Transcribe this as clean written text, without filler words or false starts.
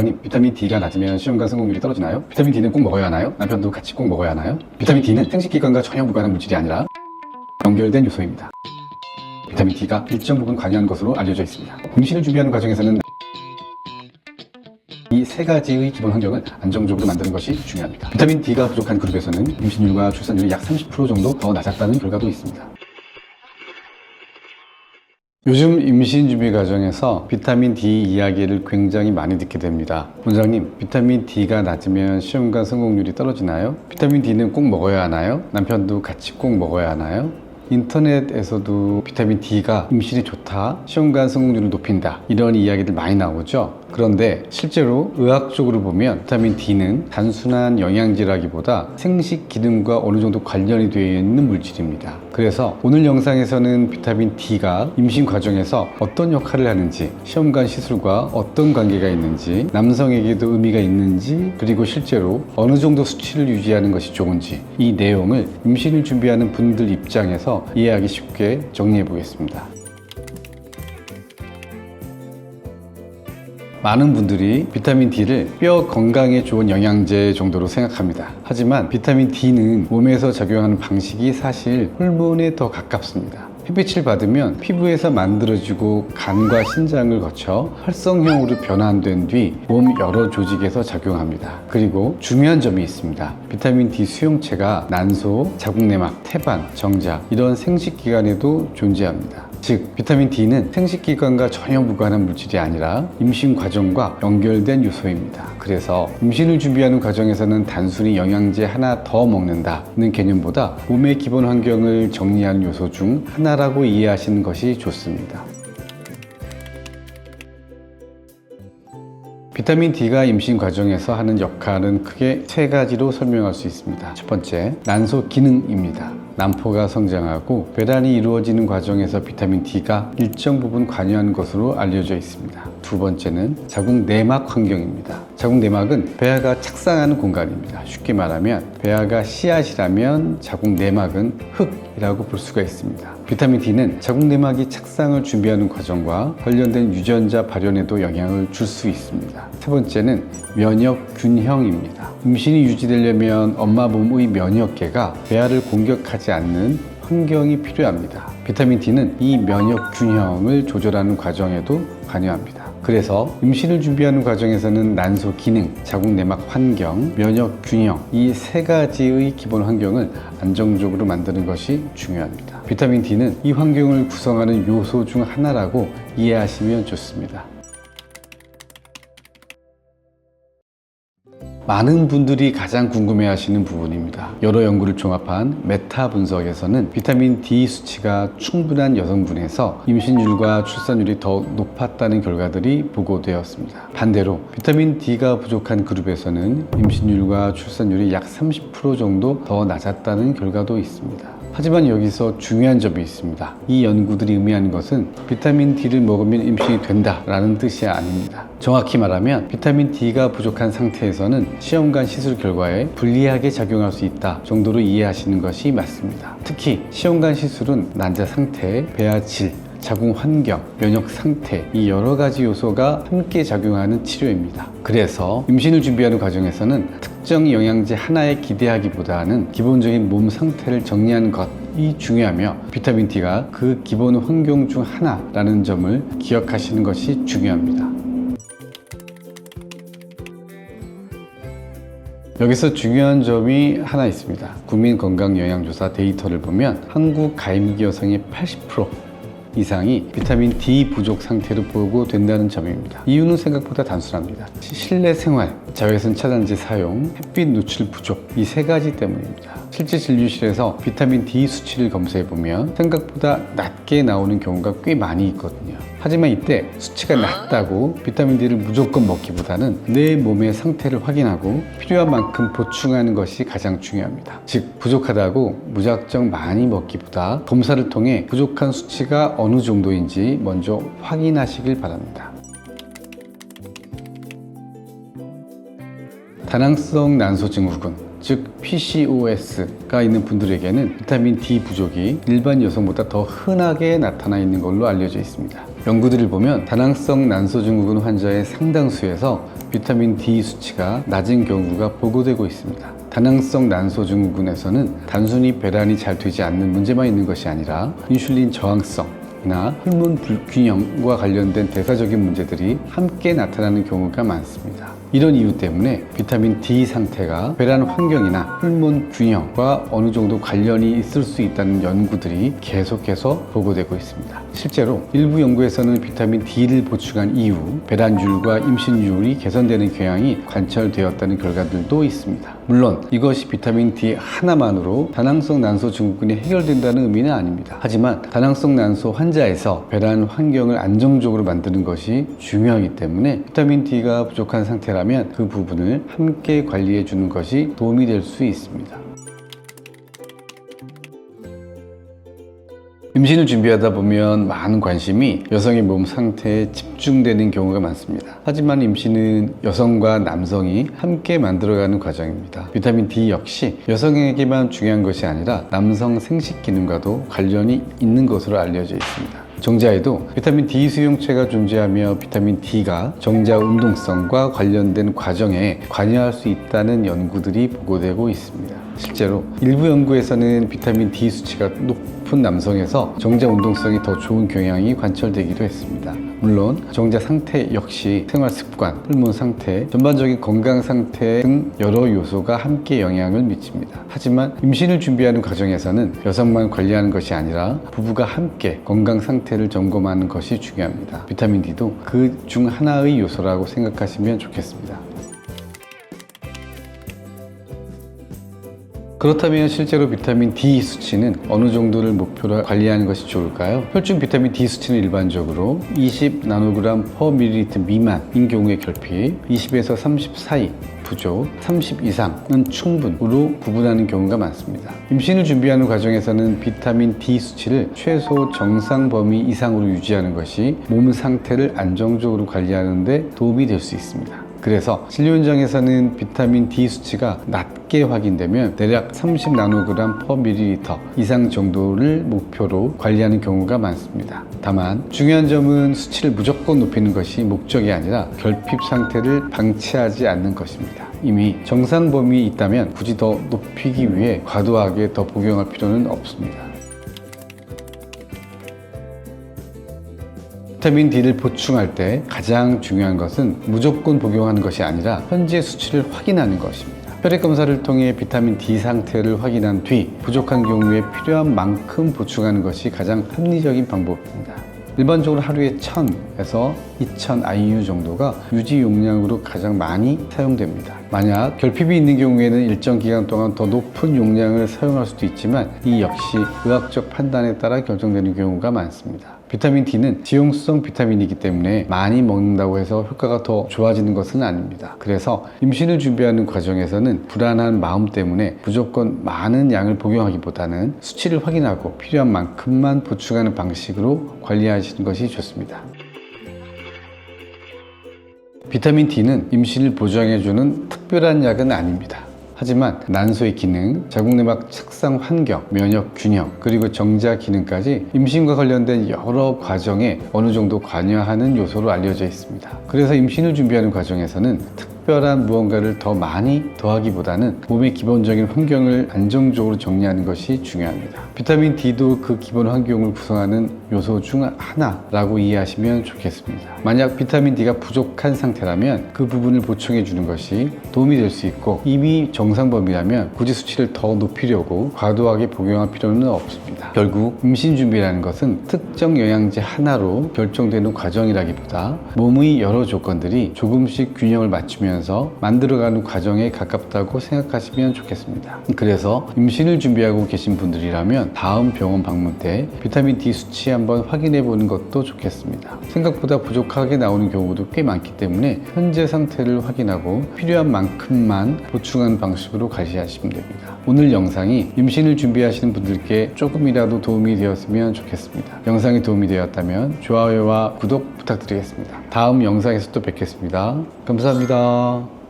원장님, 비타민 D가 낮으면 시험관 성공률이 떨어지나요? 비타민 D는 꼭 먹어야 하나요? 남편도 같이 꼭 먹어야 하나요? 비타민 D는 생식기관과 전혀 무관한 물질이 아니라 연결된 요소입니다. 비타민 D가 일정 부분 관여한 것으로 알려져 있습니다. 임신을 준비하는 과정에서는 이 세 가지의 기본 환경을 안정적으로 만드는 것이 중요합니다. 비타민 D가 부족한 그룹에서는 임신율과 출산율이 약 30% 정도 더 낮았다는 결과도 있습니다. 요즘 임신 준비 과정에서 비타민 D 이야기를 굉장히 많이 듣게 됩니다. 원장님, 비타민 D가 낮으면 시험관 성공률이 떨어지나요? 비타민 D는 꼭 먹어야 하나요? 남편도 같이 꼭 먹어야 하나요? 인터넷에서도 비타민 D가 임신에 좋다, 시험관 성공률을 높인다, 이런 이야기들 많이 나오죠. 그런데 실제로 의학적으로 보면 비타민 D는 단순한 영양제라기보다 생식 기능과 어느 정도 관련이 되어 있는 물질입니다. 그래서 오늘 영상에서는 비타민 D가 임신 과정에서 어떤 역할을 하는지, 시험관 시술과 어떤 관계가 있는지, 남성에게도 의미가 있는지, 그리고 실제로 어느 정도 수치를 유지하는 것이 좋은지, 이 내용을 임신을 준비하는 분들 입장에서 이해하기 쉽게 정리해 보겠습니다. 많은 분들이 비타민 D를 뼈 건강에 좋은 영양제 정도로 생각합니다. 하지만 비타민 D는 몸에서 작용하는 방식이 사실 호르몬에 더 가깝습니다. 햇빛을 받으면 피부에서 만들어지고 간과 신장을 거쳐 활성형으로 변환된 뒤 몸 여러 조직에서 작용합니다. 그리고 중요한 점이 있습니다. 비타민 D 수용체가 난소, 자궁내막, 태반, 정자 이런 생식기관에도 존재합니다. 즉, 비타민 D는 생식기관과 전혀 무관한 물질이 아니라 임신 과정과 연결된 요소입니다. 그래서 임신을 준비하는 과정에서는 단순히 영양제 하나 더 먹는다는 개념보다 몸의 기본 환경을 정리하는 요소 중 하나라고 이해하시는 것이 좋습니다. 비타민 D가 임신 과정에서 하는 역할은 크게 세 가지로 설명할 수 있습니다. 첫 번째, 난소 기능입니다. 난포가 성장하고 배란이 이루어지는 과정에서 비타민 D가 일정 부분 관여하는 것으로 알려져 있습니다. 두 번째는 자궁 내막 환경입니다. 자궁 내막은 배아가 착상하는 공간입니다. 쉽게 말하면 배아가 씨앗이라면 자궁 내막은 흙이라고 볼 수가 있습니다. 비타민 D는 자궁 내막이 착상을 준비하는 과정과 관련된 유전자 발현에도 영향을 줄 수 있습니다. 세 번째는 면역 균형입니다. 임신이 유지되려면 엄마 몸의 면역계가 배아를 공격하지 않는 환경이 필요합니다. 비타민 D는 이 면역 균형을 조절하는 과정에도 관여합니다. 그래서 임신을 준비하는 과정에서는 난소 기능, 자궁 내막 환경, 면역 균형 이 세 가지의 기본 환경을 안정적으로 만드는 것이 중요합니다. 비타민 D는 이 환경을 구성하는 요소 중 하나라고 이해하시면 좋습니다. 많은 분들이 가장 궁금해하시는 부분입니다. 여러 연구를 종합한 메타 분석에서는 비타민 D 수치가 충분한 여성분에서 임신율과 출산율이 더 높았다는 결과들이 보고되었습니다. 반대로 비타민 D가 부족한 그룹에서는 임신율과 출산율이 약 30% 정도 더 낮았다는 결과도 있습니다. 하지만 여기서 중요한 점이 있습니다. 이 연구들이 의미하는 것은 비타민 D를 먹으면 임신이 된다라는 뜻이 아닙니다. 정확히 말하면 비타민 D가 부족한 상태에서는 시험관 시술 결과에 불리하게 작용할 수 있다 정도로 이해하시는 것이 맞습니다. 특히 시험관 시술은 난자 상태, 배아 질, 자궁 환경, 면역 상태 이 여러 가지 요소가 함께 작용하는 치료입니다. 그래서 임신을 준비하는 과정에서는 특정 영양제 하나에 기대하기보다는 기본적인 몸 상태를 정리하는 것이 중요하며 비타민 D가 그 기본 환경 중 하나라는 점을 기억하시는 것이 중요합니다. 여기서 중요한 점이 하나 있습니다. 국민건강영양조사 데이터를 보면 한국 가임기 여성의 80% 이상이 비타민 D 부족 상태로 보고된다는 점입니다. 이유는 생각보다 단순합니다. 실내 생활, 자외선 차단제 사용, 햇빛 노출 부족 이 세 가지 때문입니다. 실제 진료실에서 비타민 D 수치를 검사해보면 생각보다 낮게 나오는 경우가 꽤 많이 있거든요. 하지만 이때 수치가 낮다고 비타민 D를 무조건 먹기보다는 내 몸의 상태를 확인하고 필요한 만큼 보충하는 것이 가장 중요합니다. 즉, 부족하다고 무작정 많이 먹기보다 검사를 통해 부족한 수치가 어느 정도인지 먼저 확인하시길 바랍니다. 다낭성 난소 증후군, 즉 PCOS가 있는 분들에게는 비타민 D 부족이 일반 여성보다 더 흔하게 나타나 있는 걸로 알려져 있습니다. 연구들을 보면 다낭성 난소 증후군 환자의 상당수에서 비타민 D 수치가 낮은 경우가 보고되고 있습니다. 다낭성 난소 증후군에서는 단순히 배란이 잘 되지 않는 문제만 있는 것이 아니라 인슐린 저항성이나 호르몬 불균형과 관련된 대사적인 문제들이 함께 나타나는 경우가 많습니다. 이런 이유 때문에 비타민 D 상태가 배란 환경이나 호르몬 균형과 어느 정도 관련이 있을 수 있다는 연구들이 계속해서 보고되고 있습니다. 실제로 일부 연구에서는 비타민 D를 보충한 이후 배란율과 임신율이 개선되는 경향이 관찰되었다는 결과들도 있습니다. 물론 이것이 비타민 D 하나만으로 다낭성 난소 증후군이 해결된다는 의미는 아닙니다. 하지만 다낭성 난소 환자에서 배란 환경을 안정적으로 만드는 것이 중요하기 때문에 비타민 D가 부족한 상태라면 그 부분을 함께 관리해 주는 것이 도움이 될 수 있습니다. 임신을 준비하다 보면 많은 관심이 여성의 몸 상태에 집중되는 경우가 많습니다. 하지만 임신은 여성과 남성이 함께 만들어가는 과정입니다. 비타민 D 역시 여성에게만 중요한 것이 아니라 남성 생식 기능과도 관련이 있는 것으로 알려져 있습니다. 정자에도 비타민 D 수용체가 존재하며 비타민 D가 정자 운동성과 관련된 과정에 관여할 수 있다는 연구들이 보고되고 있습니다. 실제로 일부 연구에서는 비타민 D 수치가 높은 남성에서 정자 운동성이 더 좋은 경향이 관찰되기도 했습니다. 물론 정자 상태 역시 생활 습관, 호르몬 상태, 전반적인 건강 상태 등 여러 요소가 함께 영향을 미칩니다. 하지만 임신을 준비하는 과정에서는 여성만 관리하는 것이 아니라 부부가 함께 건강 상태를 점검하는 것이 중요합니다. 비타민 D도 그 중 하나의 요소라고 생각하시면 좋겠습니다. 그렇다면 실제로 비타민 D 수치는 어느 정도를 목표로 관리하는 것이 좋을까요? 혈중 비타민 D 수치는 일반적으로 20 나노그램 per ml 미만인 경우에 결핍, 20에서 30 사이 부족, 30 이상은 충분으로 구분하는 경우가 많습니다. 임신을 준비하는 과정에서는 비타민 D 수치를 최소 정상 범위 이상으로 유지하는 것이 몸 상태를 안정적으로 관리하는 데 도움이 될 수 있습니다. 그래서 진료 현장에서는 비타민 D 수치가 낮게 확인되면 대략 30 나노그램 per ml 이상 정도를 목표로 관리하는 경우가 많습니다. 다만 중요한 점은 수치를 무조건 높이는 것이 목적이 아니라 결핍 상태를 방치하지 않는 것입니다. 이미 정상 범위에 있다면 굳이 더 높이기 위해 과도하게 더 복용할 필요는 없습니다. 비타민 D를 보충할 때 가장 중요한 것은 무조건 복용하는 것이 아니라 현재 수치를 확인하는 것입니다. 혈액 검사를 통해 비타민 D 상태를 확인한 뒤 부족한 경우에 필요한 만큼 보충하는 것이 가장 합리적인 방법입니다. 일반적으로 하루에 1000에서 2000 IU 정도가 유지 용량으로 가장 많이 사용됩니다. 만약 결핍이 있는 경우에는 일정 기간 동안 더 높은 용량을 사용할 수도 있지만 이 역시 의학적 판단에 따라 결정되는 경우가 많습니다. 비타민 D는 지용성 비타민이기 때문에 많이 먹는다고 해서 효과가 더 좋아지는 것은 아닙니다. 그래서 임신을 준비하는 과정에서는 불안한 마음 때문에 무조건 많은 양을 복용하기보다는 수치를 확인하고 필요한 만큼만 보충하는 방식으로 관리하시는 것이 좋습니다. 비타민 D는 임신을 보장해주는 특별한 약은 아닙니다. 하지만 난소의 기능, 자궁내막 착상 환경, 면역 균형, 그리고 정자 기능까지 임신과 관련된 여러 과정에 어느 정도 관여하는 요소로 알려져 있습니다. 그래서 임신을 준비하는 과정에서는 특별한 무언가를 더 많이 더하기보다는 몸의 기본적인 환경을 안정적으로 정리하는 것이 중요합니다. 비타민 D도 그 기본 환경을 구성하는 요소 중 하나라고 이해하시면 좋겠습니다. 만약 비타민 D가 부족한 상태라면 그 부분을 보충해 주는 것이 도움이 될 수 있고, 이미 정상 범위라면 굳이 수치를 더 높이려고 과도하게 복용할 필요는 없습니다. 결국 임신 준비라는 것은 특정 영양제 하나로 결정되는 과정이라기보다 몸의 여러 조건들이 조금씩 균형을 맞추면서 만들어가는 과정에 가깝다고 생각하시면 좋겠습니다. 그래서 임신을 준비하고 계신 분들이라면 다음 병원 방문 때 비타민 D 수치 한번 확인해 보는 것도 좋겠습니다. 생각보다 부족하게 나오는 경우도 꽤 많기 때문에 현재 상태를 확인하고 필요한 만큼만 보충하는 방식으로 관리하시면 됩니다. 오늘 영상이 임신을 준비하시는 분들께 조금이라도 도움이 되었으면 좋겠습니다. 영상이 도움이 되었다면 좋아요와 구독 부탁드리겠습니다. 다음 영상에서 또 뵙겠습니다. 감사합니다.